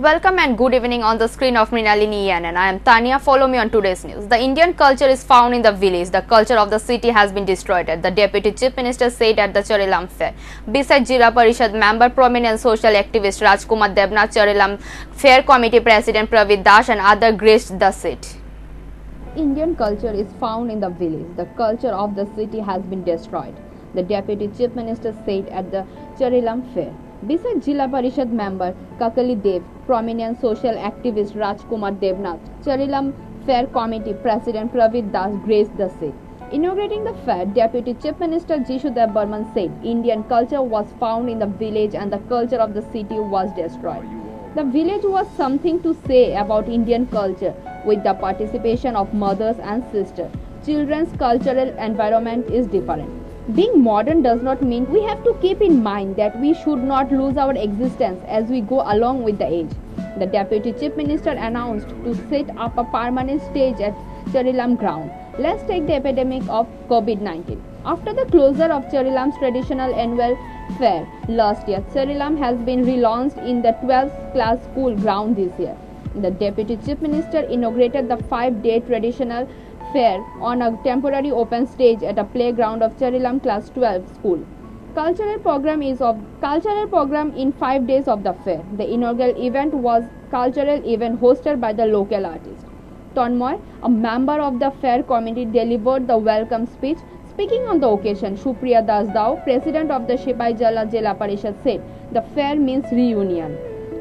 Welcome and good evening on the screen of Mrinalini and I am Tania. Follow me on today's news. The Indian culture is found in the village. The culture of the city has been destroyed, the Deputy Chief Minister said at the Charilam Fair. Besides Jila Parishad member, prominent social activist Rajkumar Devnath, Charilam Fair Committee President Pravid Das and other graced the seat. Indian culture is found in the village. The culture of the city has been destroyed, the Deputy Chief Minister said at the Charilam Fair. Besides Jila Parishad member Kakali Dev, prominent social activist Rajkumar Devnath, Charilam Fair Committee President Pravid Das graced the seat. Inaugurating the fair, Deputy Chief Minister Jishudev Burman said Indian culture was found in the village and the culture of the city was destroyed. The village was something to say about Indian culture with the participation of mothers and sisters. Children's cultural environment is different. Being modern does not mean we have to keep in mind that we should not lose our existence as we go along with the age. The Deputy Chief Minister announced to set up a permanent stage at Charilam ground. Let's take the epidemic of COVID-19. After the closure of Charilam's traditional annual fair last year, Charilam has been relaunched in the 12th class school ground this year. The Deputy Chief Minister inaugurated the 5-day traditional fair on a temporary open stage at a playground of Charilam Class 12 school. Cultural program in 5 days of the fair. The inaugural event was cultural event hosted by the local artist. Tonmoy, a member of the fair committee, delivered the welcome speech. Speaking on the occasion, Supriya Das Dao, president of the Sipai Jala Jila Parishad, said the fair means reunion.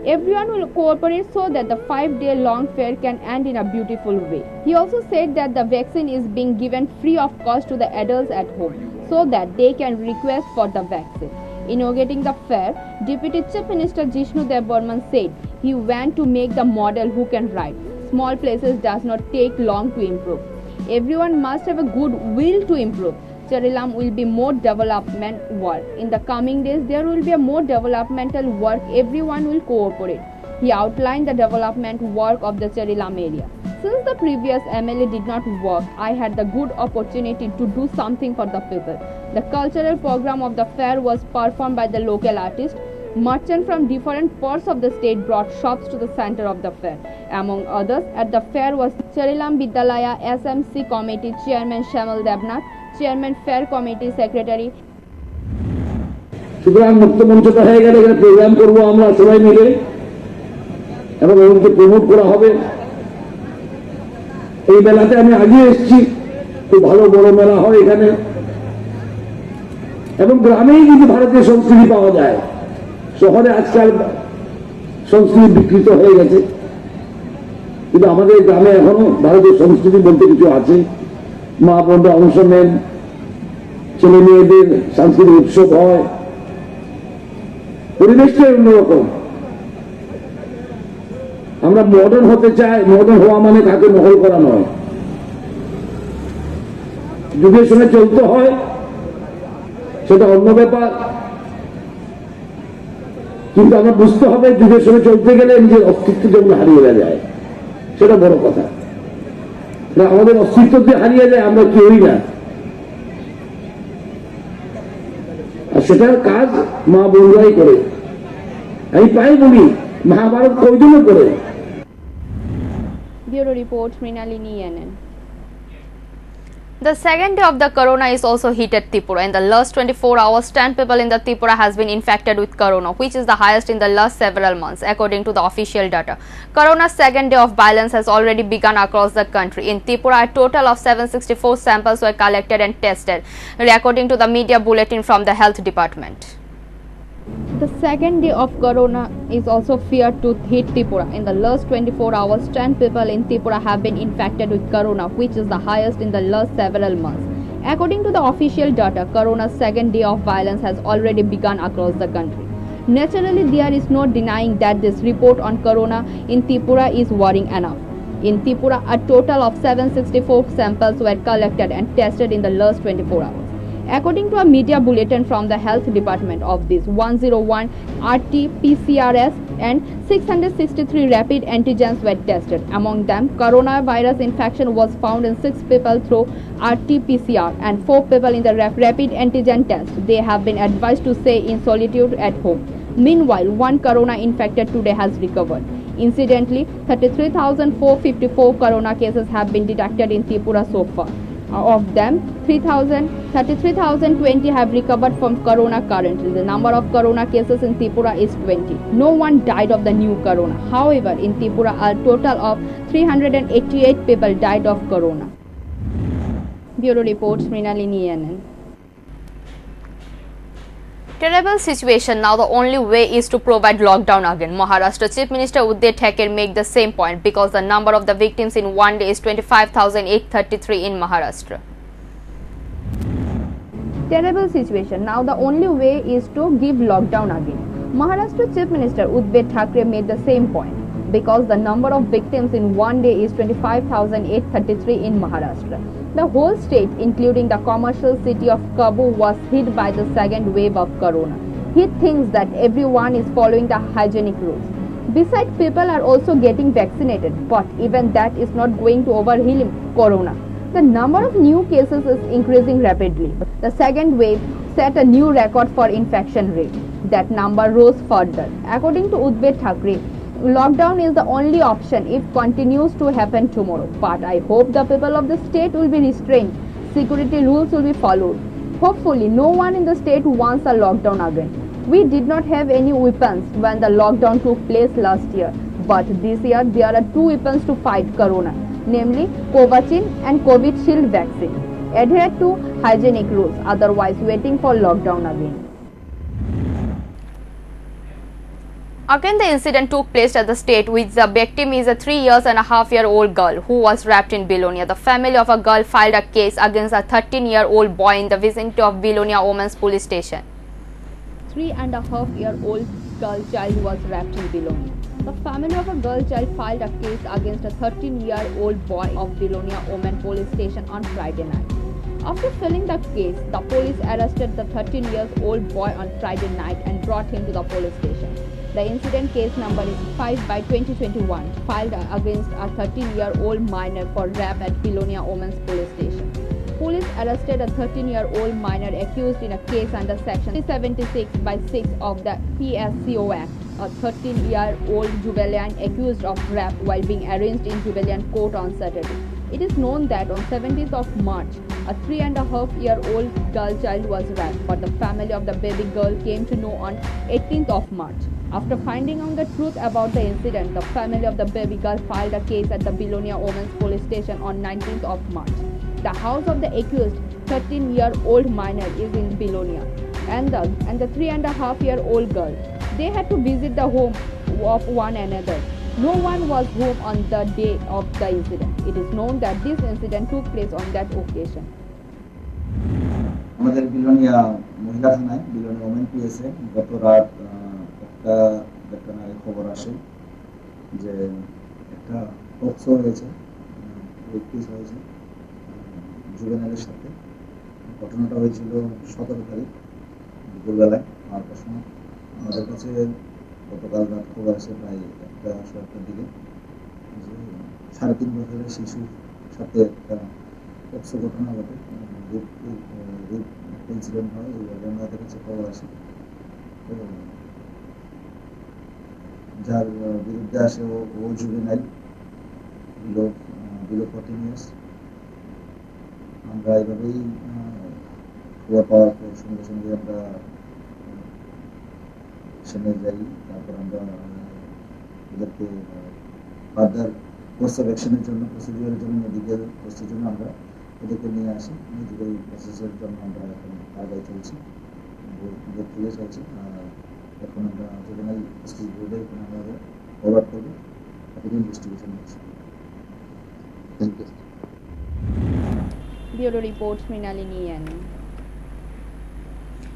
Everyone will cooperate so that the 5-day long fair can end in a beautiful way. He also said that the vaccine is being given free of cost to the adults at home so that they can request for the vaccine. Inaugurating the fair, Deputy Chief Minister Jishudev Burman said he went to make the model who can ride. Small places does not take long to improve. Everyone must have a good will to improve. Charilam will be more development work. In the coming days, there will be a more developmental work. Everyone will cooperate. He outlined the development work of the Charilam area. Since the previous MLA did not work, I had the good opportunity to do something for the people. The cultural program of the fair was performed by the local artists. Merchants from different parts of the state brought shops to the center of the fair. Among others, at the fair was Charilam Vidyalaya SMC Committee Chairman Shamal Devnath, Chairman Fair Committee Secretary. সুতরাং মুক্ত মঞ্চটা হয়ে গেলে এখানে programme করবো আমরা সবাই মিলে এবং ওদেরকে প্রমোট করা হবে। এই মেলাতে আমি আগে এসেছি, খুব ভালো বড় মেলা হয় এখানে এবং গ্রামেই কিন্তু ভারতীয় সংস্কৃতি পাওয়া যায়। শহরে আজকাল সংস্কৃতি বিকৃত হয়ে গেছে, কিন্তু আমাদের গ্রামে এখনো ভারতীয় সংস্কৃতি বলতে কিছু আছে। মা বোনরা অংশ নেন, ছেলে মেয়েদের সাংস্কৃতিক উৎসব হয়, পরিবেশটাই অন্যরকম। আমরা মডার্ন হতে চাই, মডার্ন হওয়া মানে কাকে নকল করা নয়, যুগের সঙ্গে চলতে হয়, সেটা অন্য ব্যাপার। কিন্তু আমরা বুঝতে হবে যুগের সঙ্গে চলতে গেলে নিজের অস্তিত্ব যেমন হারিয়ে যায়, সেটা বড় কথা। আমাদের অস্তিত্ব দিয়ে হারিয়ে যায়, আমরা কেউই না। আর সেটার কাজ মা বোনরাই করে। আমি প্রায় বলি মহাভারত কয়জনে করে। Bureau Report, Mrinalini NN. The second day of the corona is also hit at Tripura. In the last 24 hours, 10 people in the Tripura has been infected with corona, which is the highest in the last several months, according to the official data. Corona's second day of violence has already begun across the country. In Tripura, a total of 764 samples were collected and tested, according to the media bulletin from the health department. The second day of corona is also feared to hit Tripura. In the last 24 hours, 10 people in Tripura have been infected with corona, which is the highest in the last several months. According to the official data, corona's second day of violence has already begun across the country. Naturally, there is no denying that this report on corona in Tripura is worrying enough. In Tripura, a total of 764 samples were collected and tested in the last 24 hours. According to a media bulletin from the health department, of this 101 RT-PCRs and 663 rapid antigens were tested. Among them, coronavirus infection was found in 6 people through RT-PCR and 4 people in the rapid antigen test. They have been advised to stay in solitude at home. Meanwhile, one corona infected today has recovered. Incidentally, 33,454 corona cases have been detected in Tripura so far. Of them, 33,020 have recovered from corona currently. The number of corona cases in Tripura is 20. No one died of the new corona. However, in Tripura, a total of 388 people died of corona. Bureau reports, Mrinalini NN. Terrible situation. Now the only way is to provide lockdown again. Maharashtra Chief Minister Uddhav Thackeray make the same point because the number of the victims in one day is 25,833 in Maharashtra. Terrible situation. Now the only way is to give lockdown again. Maharashtra Chief Minister Uddhav Thackeray made the same point because the number of victims in one day is 25,833 in Maharashtra. The whole state, including the commercial city of Kabul, was hit by the second wave of corona. He thinks that everyone is following the hygienic rules. Besides, people are also getting vaccinated, but even that is not going to overwhelm corona. The number of new cases is increasing rapidly. The second wave set a new record for infection rate. That number rose further. According to Uddhav Thackeray, lockdown is the only option if continues to happen tomorrow. But I hope the people of the state will be restrained. Security rules will be followed. Hopefully, no one in the state wants a lockdown again. We did not have any weapons when the lockdown took place last year. But this year, there are two weapons to fight corona, namely Covaxin and Covishield vaccine. Adhere to hygienic rules, otherwise waiting for lockdown again. Again, the incident took place at the state, which the victim is a 3.5-year-old girl who was raped in Bilonia. The family of a girl filed a case against a 13-year-old boy in the vicinity of Bilonia Women's Police Station. 3.5-year-old girl child was raped in Bilonia. The family of a girl child filed a case against a 13-year-old boy of Bilonia Women's Police Station on Friday night. After filing the case, the police arrested the 13-year-old boy on Friday night and brought him to the police station. The incident case number is 5/2021, filed against a 13-year-old minor for rape at Bilonia Women's Police Station. Police arrested a 13-year-old minor accused in a case under Section 376/6 of the PSCO Act. A 13-year-old juvenile accused of rape while being arraigned in juvenile court on Saturday. It is known that on 17th of March, a 3.5-year-old girl child was raped, but the family of the baby girl came to know on 18th of March. After finding out the truth about the incident, the family of the baby girl filed a case at the Bilonia Women's Police Station on 19th of March. The house of the accused 13-year-old minor is in Bilonia, and the 3.5-year-old girl. They had to visit the home of one another. No one was home on the day of the incident. It is known that this incident took place on that occasion. আমাদের বিলোনিয়া মহিলা থানায় Belonia women পিএসএ গত রাত একটা ঘটনার খবর আসে যে একটা পক্সো হয়েছে, কেস হয়েছে জুভেনাইলের সাথে। ঘটনাটা হয়েছিল 17 তারিখ দুপুরবেলায় 8টার সময়। আমাদের কাছে গতকাল রাত খবর আসে প্রায় 1:00 দিকে যে 3.5 বছরের শিশুর সাথে একটা পক্সো ঘটনা ঘটে, ইনসিডেন্ট হয়। এইভাবে আমাদের কাছে খবর আসে, যার বিরুদ্ধে আসে ও জুভেনাইল বিলো 14 ইয়ার্স। আমরা এইভাবেই খবর পাওয়ার পর সঙ্গে সঙ্গে আমরা সেখানে যাই। তারপর আমরা ওদেরকে ফার্দার কোর্স অফ অ্যাকশনের জন্য, প্রসিডিওরের জন্য, মেডিকেল কোর্সের জন্য আমরা ওদেরকে নিয়ে আসি। মেডিকেল প্রসেসের জন্য আমরা এখন আগায় চলছি, বোর্ড থেকে চলছে। এখন আমরা জুভেনাইল জাস্টিস বোর্ডে এখন আমরা ফরওয়ার্ড করবো, এখন ইনভেস্টিগেশন হচ্ছে। Thank you. Bureau reports, Mrinalini NN.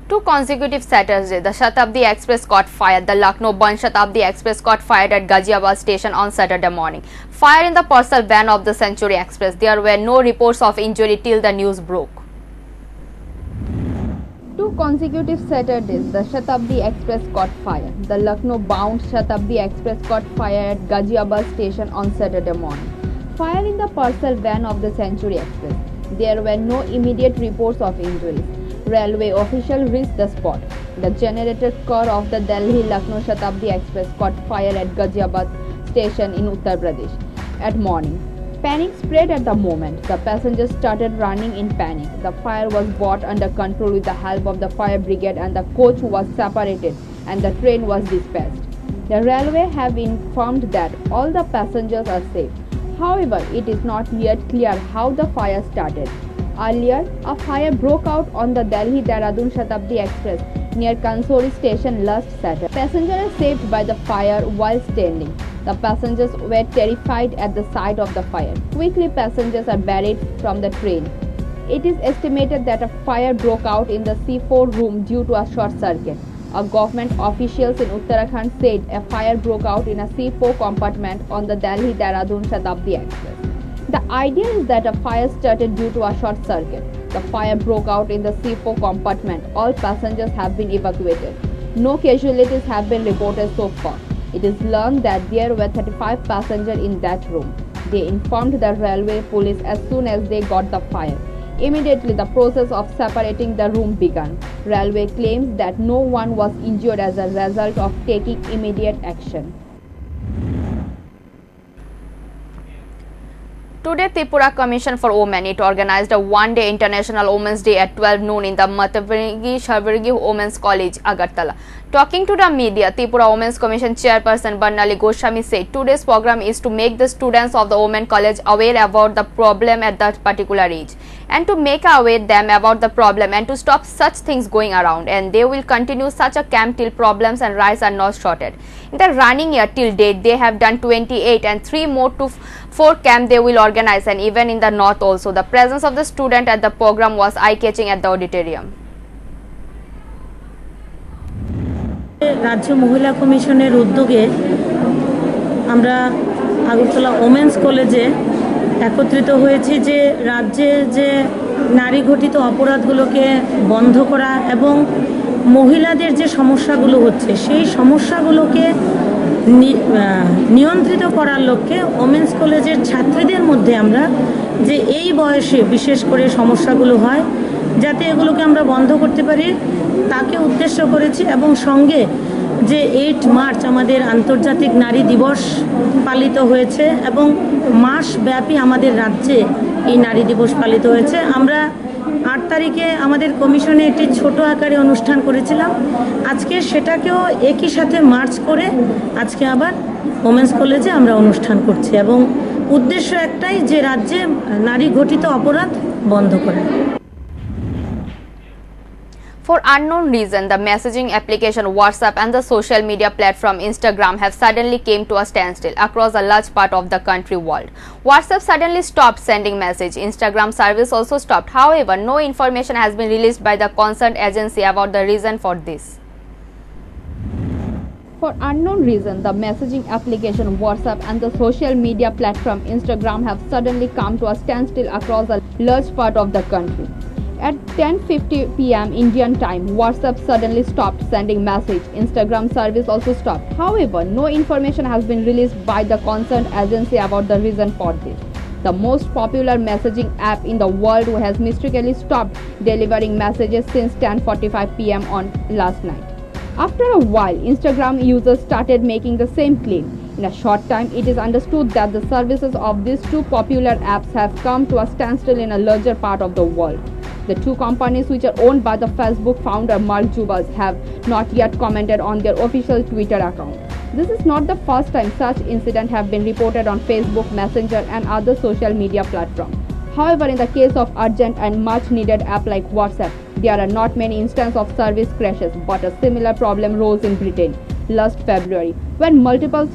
Two consecutive Saturdays, the Shatabdi Express caught fire. The Lucknow Band Shatabdi Express caught fire at Ghaziabad station on Saturday morning. Fire in the parcel van of the Century Express. There were no reports of injury till the news broke. Two consecutive Saturdays, the Shatabdi Express caught fire. The Lucknow-bound Shatabdi Express caught fire at Ghaziabad station on Saturday morning. Fire in the parcel van of the Century Express. There were no immediate reports of injuries. Railway officials reached the spot. The generator car of the Delhi-Lucknow Shatabdi Express caught fire at Ghaziabad station in Uttar Pradesh at morning. Panic spread at the moment. The passengers started running in panic. The fire was brought under control with the help of the fire brigade and the coach was separated and the train was dispatched. The railway have informed that all the passengers are safe. However, it is not yet clear how the fire started. Earlier, a fire broke out on the Delhi-Dehradun Shatabdi Express near Kansori station last Saturday. Passengers are saved by the fire while standing. The passengers were terrified at the sight of the fire. Quickly, passengers are buried from the train. It is estimated that a fire broke out in the C4 room due to a short circuit. A government officials in Uttarakhand said a fire broke out in a C4 compartment on the Delhi-Dehradun Shatabdi Express. The idea is that a fire started due to a short circuit. The fire broke out in the C4 compartment. All passengers have been evacuated. No casualties have been reported so far. It is learned that there were 35 passengers in that room. They informed the railway police as soon as they got the fire. Immediately, the process of separating the room began. Railway claims that no one was injured as a result of taking immediate action. Today, Tripura Commission for Women, it organized a one-day International Women's Day at 12 noon in the Matavargi Shavargi Women's College, Agartala. Talking to the media, Tripura Women's Commission Chairperson Barnali Goswami said today's program is to make the students of the Women College aware about the problem at that particular age and to make aware them about the problem and to stop such things going around, and they will continue such a camp till problems and rights are not sorted. In the running year till date, they have done 28 and 3 more to 4 camp they will organize, and even in the north also. The presence of the student at the program was eye-catching at the auditorium. রাজ্য মহিলা কমিশনের উদ্যোগে আমরা Agartala women's কলেজে একত্রিত হয়েছি যে রাজ্যে যে নারী ঘটিত অপরাধগুলোকে বন্ধ করা এবং মহিলাদের যে সমস্যাগুলো হচ্ছে সেই সমস্যাগুলোকে নিয়ন্ত্রিত করার লক্ষ্যে ওমেন্স কলেজের ছাত্রীদের মধ্যে আমরা যে এই বয়সে বিশেষ করে সমস্যাগুলো হয় যাতে এগুলোকে আমরা বন্ধ করতে পারি তাকে উদ্দেশ্য করেছি এবং সঙ্গে যে 8 মার্চ আমাদের আন্তর্জাতিক নারী দিবস পালিত হয়েছে এবং মাসব্যাপী আমাদের রাজ্যে এই নারী দিবস পালিত হয়েছে। আমরা 8 তারিখে আমাদের কমিশনে একটি ছোট আকারে অনুষ্ঠান করেছিলাম, আজকে সেটাকেও একই সাথে মার্চ করে আজকে আবার ওমেন্স কলেজে আমরা অনুষ্ঠান করছি এবং উদ্দেশ্য একটাই যে রাজ্যে নারী ঘটিত অপরাধ বন্ধ করা। For unknown reason, the messaging application WhatsApp and the social media platform Instagram have suddenly came to a standstill across a large part of the country world. WhatsApp suddenly stopped sending message. Instagram service also stopped. However, no information has been released by the concerned agency about the reason for this. For unknown reason, the messaging application WhatsApp and the social media platform Instagram have suddenly come to a standstill across a large part of the country. At 10:50 p.m. Indian time, WhatsApp suddenly stopped sending message. Instagram service also stopped. However, no information has been released by the concerned agency about the reason for this. The most popular messaging app in the world has mysteriously stopped delivering messages since 10:45 p.m. on last night. After a while, Instagram users started making the same claim. In a short time, it is understood that the services of these two popular apps have come to a standstill in a larger part of the world. The two companies, which are owned by the Facebook founder Mark Zuckerberg, have not yet commented on their official Twitter account. This is not the first time such incidents have been reported on Facebook, Messenger and other social media platforms. However, in the case of urgent and much needed app like WhatsApp, there are not many instances of service crashes, but a similar problem rose in Britain last February when multiple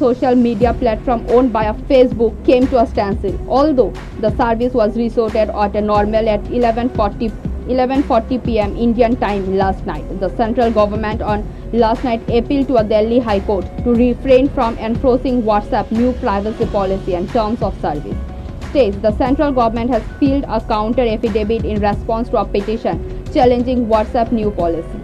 social media platform owned by a Facebook came to a standstill. Although the service was restored at a normal at 11:40 p.m. Indian time last night, the central government on last night appealed to a Delhi High Court to refrain from enforcing WhatsApp new privacy policy and terms of service. States the central government has filed a counter affidavit in response to a petition challenging WhatsApp new policy.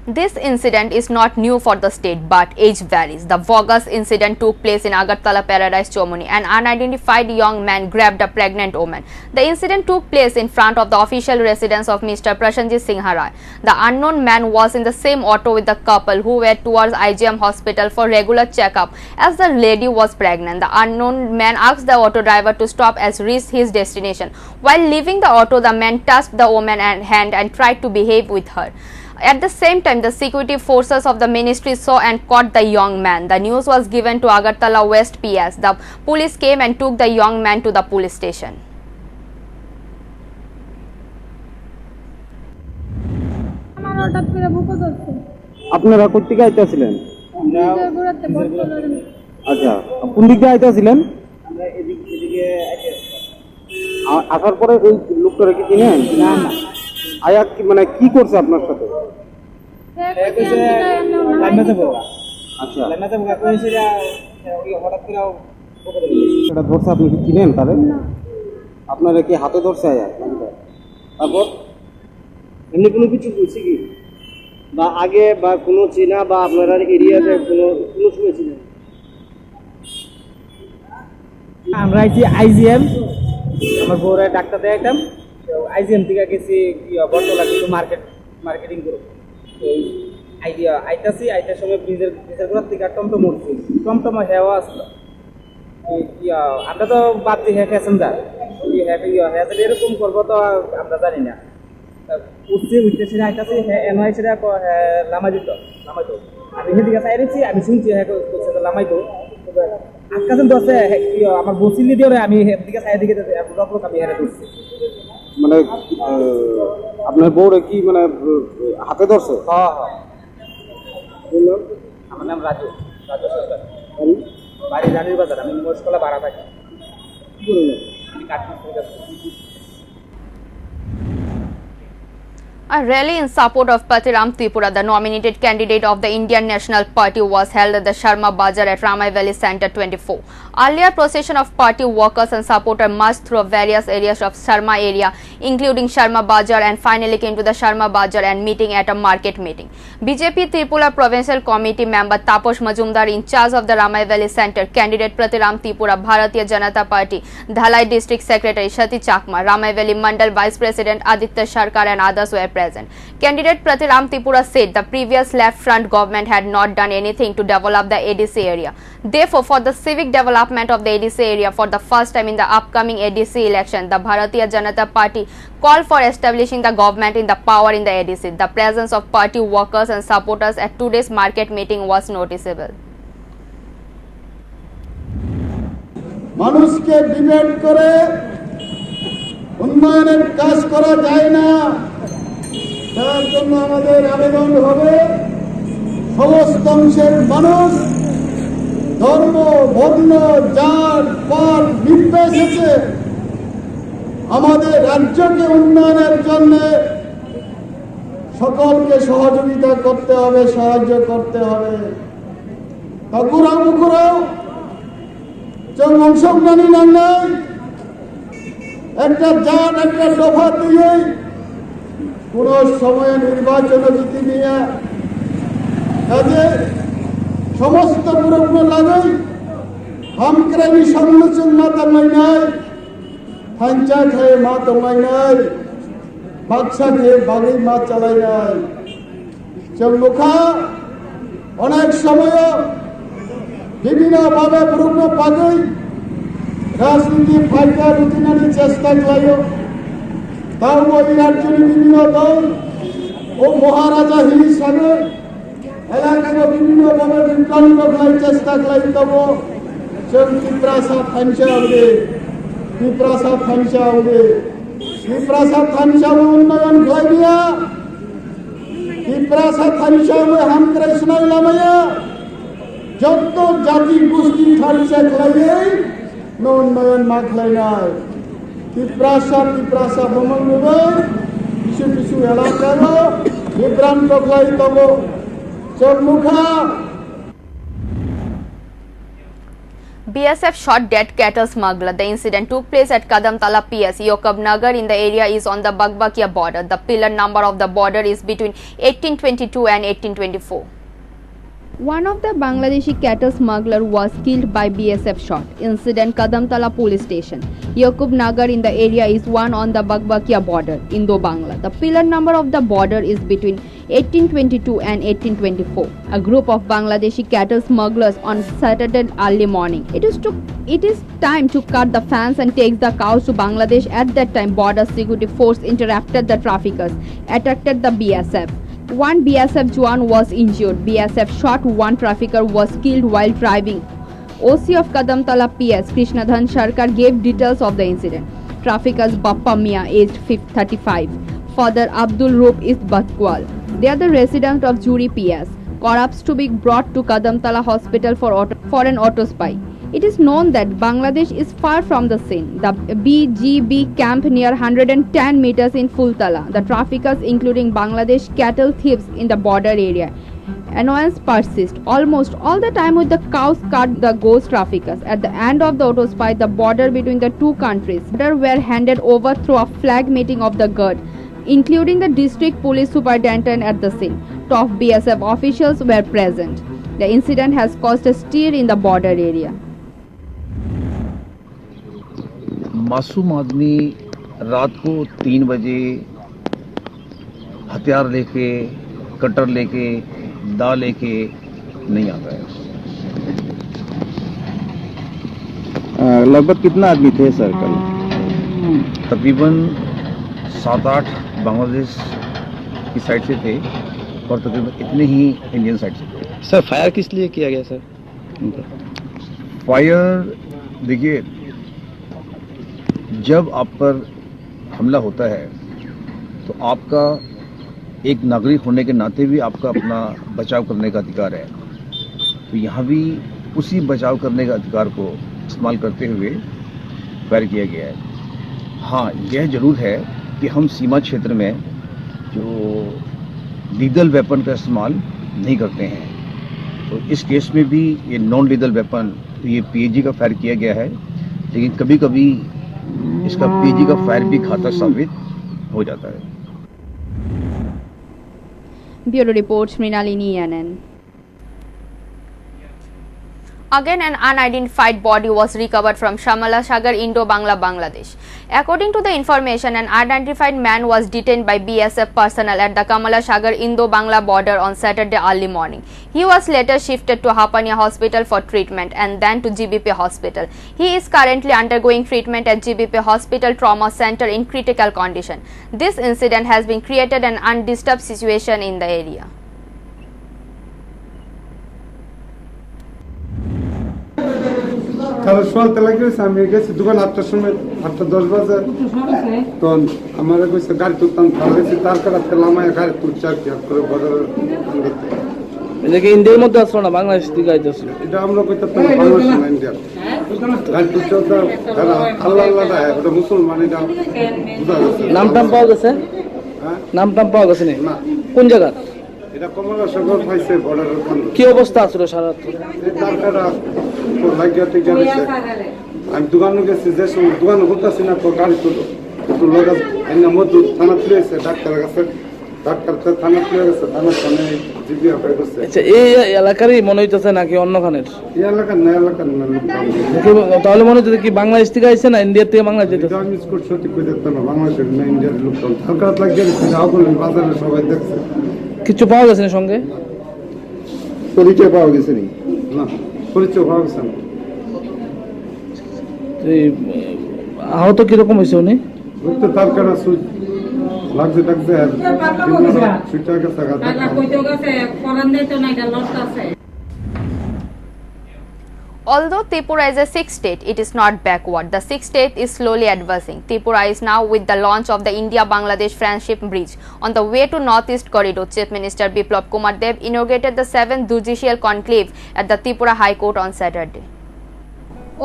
This incident is not new for the state, but age varies. The bogus incident took place in Agartala Paradise, Chomoni. An unidentified young man grabbed a pregnant woman. The incident took place in front of the official residence of Mr. Prashanjit Singh Rai. The unknown man was in the same auto with the couple who were towards IGM hospital for regular checkup as the lady was pregnant. The unknown man asked the auto driver to stop as reached his destination. While leaving the auto, the man touched the woman's hand and tried to behave with her. At the same time, the security forces of the ministry saw and caught the young man. The news was given to Agartala West PS. The police came and took the young man to the police station. আপনারা কোথেকে আইতাছিলেন? আচ্ছা, কোন দিক দিয়ে আইতাছিলেন? আসার পরে ওই লোকটাকে কি চিনেন? না না, আয়া কি মানে কি করছে আপনার সাথে? আচ্ছা, এটা ধরছে, আপনি কি চিনেন তারে? আপনারা কি হাতে ধরছে আয়া? তারপর এমনি কোনো কিছু বলছি কি বা আগে বা কোনো চেনা বা আপনারা এরিয়াতে কোনো কোনো শুনেছি না? আমরা আইছি আইজিএম, আমার বউরা ডাক্তার দেখাইতাম, তো আইজিএম থেকে গেছি বটতলা কিছু মার্কেটিং করব। তো আইতাছি, আইতার সময় ব্রিজের ঘোরার থেকে টমটম উঠছি, টমটম হেওয়া আসলো। আমরা তো বাদ দিই প্যাসেঞ্জার, হ্যাঁ এরকম করবো তো আমরা জানি না। উঠছি, উঠতেছি না, আইতাছি, এনআই সেটা লামাইতো, আমি সেদিকে চাইছি, আমি শুনছি হ্যাঁ লামাইতো আজকাল তো আছে আমার বসিলি দিয়ে আমি দিকে চাই দিকে আমি হেরে ধরছি। মানে আপনার বউরে কি মানে হাতে ধরছে? হ্যাঁ হ্যাঁ, আমার নাম রাজু সরকার, বাড়ি রানীর বাজার। আমি মহেশতলা ভাড়া থাকি। আমি Kathmandu. A rally in support of Patiram Tripura, the nominated candidate of the Indian National Party, was held at the Sharma Bazar at Ramai Valley Center 24. Earlier, procession of party workers and supporters marched through various areas of Sharma area, including Sharma Bazar, and finally came to the Sharma Bazar and meeting at a market meeting. BJP Tripura Provincial Committee member Taposh Majumdar, in charge of the Ramai Valley Center, candidate Patiram Tripura, Bharatiya Janata Party, Dhalai District Secretary Shati Chakma, Ramai Valley Mandal Vice President Aditya Sarkar and others were present. Candidate Patiram Tripura said the previous left front government had not done anything to develop the ADC area. Therefore, for the civic development of the ADC area, for the first time in the upcoming ADC election, the Bharatiya Janata Party called for establishing the government in the power in the ADC. The presence of party workers and supporters at today's market meeting was noticeable. মানুষকে debate করে উন্নয়নের কাজ করা যায় না। তার জন্য আমাদের আবেদন হবে সমস্ত অংশের মানুষ, ধর্ম, বর্ণ, জাত, পাত নির্বিশেষে আমাদের রাজ্যকে উন্নয়নের জন্য সকলকে সহযোগিতা করতে হবে, সাহায্য করতে হবে। ঠাকুরা মুখুরাও অংশগ্রহণী নাই, একটা জাত একটা দফা দিয়ে কোন সময়ে নির্বাচন জিতে নিয়ে কাজে সমস্ত পুরোপুরো লাগাই হামক্রামি সমালোচন মাতামাই নাই, ফাঞ্চা খেয়ে মা তোমায় নাই, বাদশা খেয়ে বাঘের মা চালাই নাই। চৌমুখা অনেক সময় বিভিন্নভাবে পুরোপুরো পাগই রাজনীতি ফাইটা রুটিনারি চেষ্টা করাইও, তাও ওই রাজ্যের বিভিন্ন দল ও মহারাজা হিসাবে এলাকাকে বিভিন্নভাবে বিভ্রান্ত করার চেষ্টা করাই তব পিপ্রাসা ফাংশা হবে, পিপ্রাসা ফাংশা হবে, পিপ্রাসা ফাংশা উন্নয়ন করাই দিয়া, পিপ্রাসা ফাংশা হামক্রাইশ নাইলামাইয়া যত জাতি গোষ্ঠী ফাংশা করাই উন্নয়ন মাখলাই নাই। পিপ্রাসা ভ্রমণ নেবে কিছু কিছু এলাকারও বিভ্রান্ত করাই তব চোখমুখা। BSF shot dead cattle smuggler. The incident took place at Kadamtala PS, Yokab Nagar in the area is on the Bagbakia border. The pillar number of the border is between 1822 and 1824. One of the Bangladeshi cattle smuggler was killed by BSF shot. Incident Kadamtala police station. Yokub Nagar in the area is one on the Bagbakia border, Indo-Bangla. The pillar number of the border is between 1822 and 1824. A group of Bangladeshi cattle smugglers on Saturday early morning. It is time to cut the fence and take the cows to Bangladesh. At that time, border security force interrupted the traffickers, attacked the BSF. One BSF Juan was injured. BSF shot one trafficker was killed while driving. OC of Kadamtala PS, Krishnadhan Sarkar gave details of the incident. Traffickers Bappa Mia, aged 35. Father Abdul Rup is Batkwal. They are the resident of Juri PS. Corrupts to be brought to Kadamtala hospital for an auto spy. It is known that Bangladesh is far from the scene. The BGB camp near 110 meters in Fultala. The traffickers, including Bangladesh cattle thieves in the border area. Annoyance persists almost all the time with the cows cut the ghost traffickers. At the end of the auto spy, the border between the two countries were handed over through a flag meeting of the guard, including the district police superintendent at the scene. Top BSF officials were present. The incident has caused a stir in the border area. मासूम आदमी रात को 3 बजे हथियार लेके, cutter लेके, दा लेके नहीं आता है। लगभग कितना आदमी थे सर कल? तकरीबन 7-8 बांग्लादेश की साइड से थे और तकरीबन इतने ही इंडियन साइड से थे। सर फायर किस लिए किया गया सर? फायर देखिए, जब आप पर हमला होता है तो आपका एक नागरिक होने के नाते भी आपका अपना बचाव करने का अधिकार है। तो यहाँ भी उसी बचाव करने का अधिकार को इस्तेमाल करते हुए फायर किया गया है। हाँ, यह जरूर है कि हम सीमा क्षेत्र में जो लीगल वेपन का इस्तेमाल नहीं करते हैं। तो इस केस में भी ये नॉन लीगल वेपन, ये पीएजी का फायर किया गया है, लेकिन कभी कभी इसका पीएजी का फायर भी घातक साबित हो जाता है। Bureau Report, Mrinalini NN. Again, an unidentified body was recovered from Shamala Sagar, Indo-Bangla, Bangladesh. According to the information, an unidentified man was detained by BSF personnel at the Kamala Sagar, Indo-Bangla border on Saturday early morning. He was later shifted to Hapania Hospital for treatment and then to GBP Hospital. He is currently undergoing treatment at GBP Hospital Trauma Center in critical condition. This incident has been created an undisturbed situation in the area. তাহলে চলতে লাগছে, আমি গেছি দোকান 8টার সময়, 8:10 বাজে, তখন আমার কইছে গাড়ি তুলতাম, তাহলে গেছি তার কাছে লামায় গাড়ি তুলছে আর কি করে বর্ডারের। এটা কি ইন্ডিয়ার মধ্যে আসলো না বাংলাদেশ থেকে আইতেছিল? এটা আমরা কইতে পারি বাংলাদেশ না ইন্ডিয়া। গাড়ি তুলছে তারা আল্লাহ আল্লাহ দেয়, ওটা মুসলমান, এটা বুঝা গেছে। নাম পাওয়া গেছে? হ্যাঁ, নাম পাওয়া গেছে না? কোন জায়গা? এটা কমলা সাগর পাইছে বর্ডারের ওখানে। কি অবস্থা ছিল সারা রাত? এই তার কাটা লাগিয়া ঠিক গেছে। আমি দোকানে গেছি, যে সময় দোকানে ঘুরতেছি না, তো গাড়ি তুলো একটু লগা এনে মধ্যে থানা তুলেছে, ডাক্তারের কাছে, ডাক্তার থানা তুলে গেছে, থানার সামনে জিবি অপারেট করছে। আচ্ছা, এই এলাকারই মনে হইতেছে নাকি অন্য খানের? এই এলাকার না, এলাকার না। তাহলে মনে হচ্ছে কি বাংলাদেশ থেকে আইছে না ইন্ডিয়া থেকে বাংলাদেশ যেতে? আমি স্কুল সত্যি কই দেখতে না, বাংলাদেশের না ইন্ডিয়ার লোক। হালকা লাগিয়ে গেছে, যাও বললেন বাজারে সবাই দেখছে। কিছু পাওয়া গেছে না সঙ্গে? পরিচয় পাওয়া গেছে না, পরিচয় পাওয়া গেছে না। আহত কিরকম হয়েছে উনি? তো তার কারণে লাগছে টাকছে সুইটা গেছে। Although Tripura is a sixth state, it is not backward. The sixth state is slowly advancing. Tripura is now with the launch of the India-Bangladesh Friendship Bridge. On the way to Northeast Corridor, Chief Minister Biplab Kumar Dev inaugurated the 7th Judicial Conclave at the Tripura High Court on Saturday.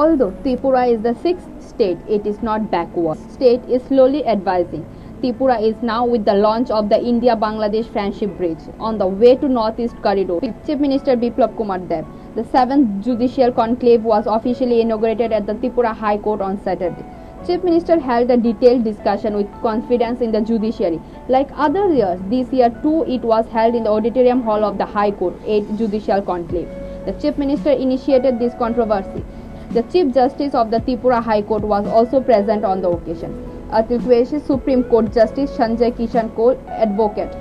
Although Tripura is the sixth state, it is not backward. State is slowly advancing. Tripura is now with the launch of the India-Bangladesh Friendship Bridge on the way to Northeast Corridor. Chief Minister Biplab Kumar Dev. The 7th Judicial Conclave was officially inaugurated at the Tripura High Court on Saturday. Chief Minister held a detailed discussion with confidence in the judiciary. Like other years, this year too it was held in the auditorium hall of the High Court, 8th Judicial Conclave. The Chief Minister initiated this controversy. The Chief Justice of the Tripura High Court was also present on the occasion. Atiltueshi Supreme Court Justice Sanjay Kishan Kaul, Advocate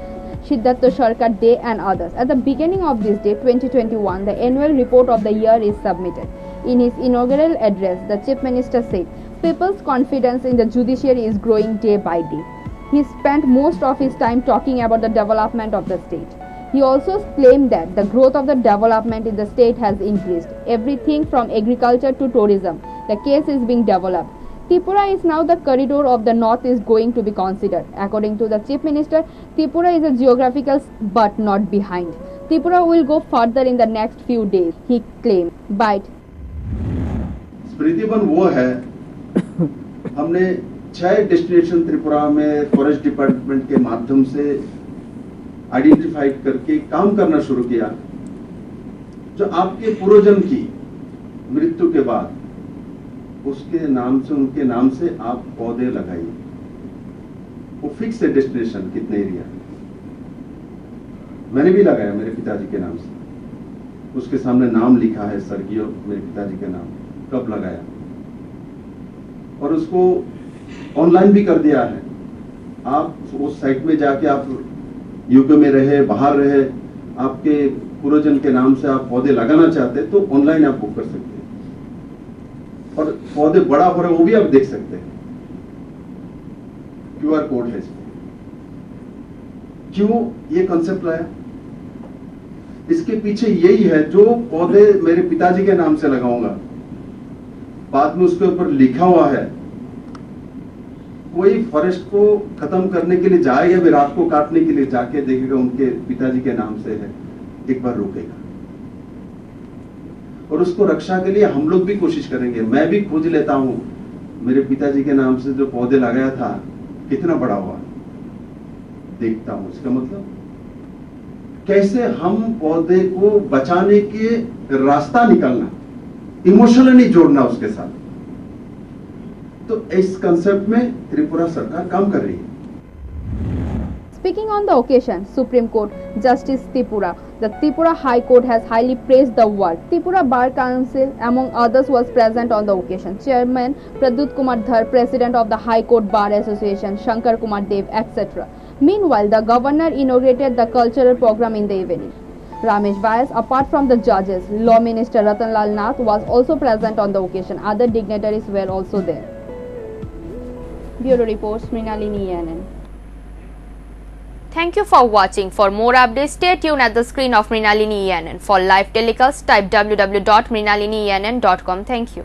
Siddhartha Sarkar Day and others. At the beginning of this day, 2021, the annual report of the year is submitted. In his inaugural address, the Chief Minister said, "People's confidence in the judiciary is growing day by day." He spent most of his time talking about the development of the state. He also claimed that the growth of the development in the state has increased. Everything from agriculture to tourism, the case is being developed. Tripura is now the corridor of the north is going to be considered. According to the Chief Minister, Tripura is a geographical but not behind. Tripura will go further in the next few days, he claimed. But Smriti one वो है, हमने 6 destination Tripura में forest department के माध्यम से identify करके काम करना शुरू किया। जो आपके पूर्वजन की मृत्यु के बाद उसके नाम से, उनके नाम से आप पौधे लगाइए। वो फिक्स है डेस्टिनेशन कितने एरिया। मैंने भी लगाया मेरे पिताजी के नाम से, उसके सामने नाम लिखा है स्वर्गीय मेरे पिताजी के नाम, कब लगाया, और उसको ऑनलाइन भी कर दिया है। आप उस साइट में जाके आप युग में रहे, बाहर रहे, आपके पूर्वजन के नाम से आप पौधे लगाना चाहते हैं तो ऑनलाइन आप बुक कर सकते हैं, और पौधे बड़ा हो रहे वो भी आप देख सकते हैं। QR कोड है इसमें। क्यों ये कंसेप्ट लाया? इसके पीछे यही है, जो पौधे मेरे पिताजी के नाम से लगाऊंगा, बाद में उसके ऊपर लिखा हुआ है, कोई फॉरेस्ट को खत्म करने के लिए जाएगा, विराट को काटने के लिए जाके देखेगा उनके पिताजी के नाम से है, एक बार रुकेगा, और उसको रक्षा के लिए हम लोग भी कोशिश करेंगे। मैं भी खोज लेता हूं मेरे पिताजी के नाम से जो पौधे लगाया था कितना बड़ा हुआ, देखता हूं। इसका मतलब कैसे हम पौधे को बचाने के रास्ता निकालना, इमोशनली जोड़ना उसके साथ। तो इस कंसेप्ट में त्रिपुरा सरकार काम कर रही है। speaking on the occasion, Supreme Court Justice Tripura, the Tripura High Court has highly praised the work. Tripura Bar Council, among others, was present on the occasion. Chairman Pradut Kumar Dhar, President of the High Court Bar Association, Shankar Kumar Dev, etc. Meanwhile, the Governor inaugurated the cultural program in the evening. Ramesh Vyas, apart from the judges, Law Minister Ratan Lal Nath was also present on the occasion. Other dignitaries were also there. Bureau Report, Mrinalini ENN. Thank you for watching. For more updates, stay tuned at the screen of Mrinalini ENN. For live telecast, type www.mrinalinienn.com. Thank you.